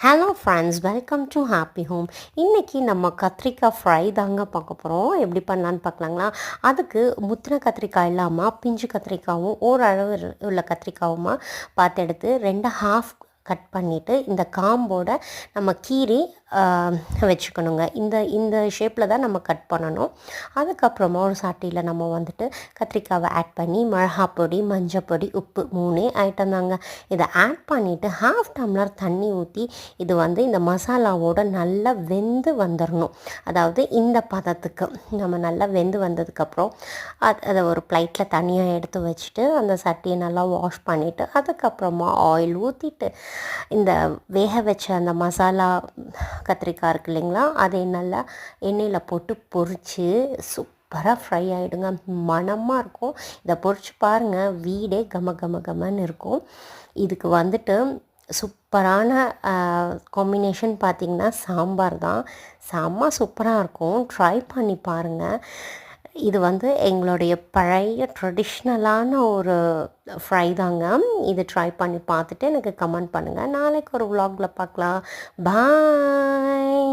Hello friends, welcome to happy home. இன்றைக்கி நம்ம கத்திரிக்காய் ஃப்ரை தாங்க பார்க்க போகிறோம். எப்படி பண்ணலான்னு பார்க்கலாங்களா? அதுக்கு முத்தின கத்திரிக்காய் இல்லாமல் பிஞ்சு கத்திரிக்காயும் ஓரளவு உள்ள கத்திரிக்காயுமா பார்த்து எடுத்து 2 ஹாஃப் கட் பண்ணிவிட்டு இந்த காம்போட நம்ம கீரி வச்சுக்கணுங்க. இந்த இந்த ஷேப்பில் தான் நம்ம கட் பண்ணணும். அதுக்கப்புறமா ஒரு சாட்டியில் நம்ம வந்துட்டு கத்திரிக்காவை ஆட் பண்ணி மிளகாப்பொடி, மஞ்சப்பொடி, உப்பு 3 ஐட்டம் தாங்க. இதை ஆட் பண்ணிவிட்டு ஹாஃப் டம்ளர் தண்ணி ஊற்றி இது வந்து இந்த மசாலாவோட நல்லா வெந்து வந்துடணும். அதாவது இந்த பதத்துக்கு நம்ம நல்லா வெந்து வந்ததுக்கப்புறம் அதை ஒரு பிளேட்டில் தனியாக எடுத்து வச்சுட்டு அந்த சட்டியை நல்லா வாஷ் பண்ணிவிட்டு அதுக்கப்புறமா ஆயில் ஊற்றிட்டு இந்த வேக வச்ச அந்த மசாலா கத்திரிக்காய் இருக்கு இல்லைங்களா, அதை நல்லா எண்ணெயில் போட்டு பொரித்து சூப்பராக ஃப்ரை ஆகிடுங்க. மணமாக இருக்கும். இதை பொரித்து பாருங்கள், வீடே கம கம கமன்னு இருக்கும். இதுக்கு வந்துட்டு சூப்பரான காம்பினேஷன் பார்த்திங்கன்னா சாம்பார் தான். செம்ம சூப்பராக இருக்கும். ட்ரை பண்ணி பாருங்கள். இது வந்து எங்களுடைய பழைய ட்ரெடிஷ்னலான ஒரு ஃப்ரை தாங்க. இது ட்ரை பண்ணி பார்த்துட்டு எனக்கு கமெண்ட் பண்ணுங்கள். நாளைக்கு ஒரு vlogல பார்க்கலாம். பாய்.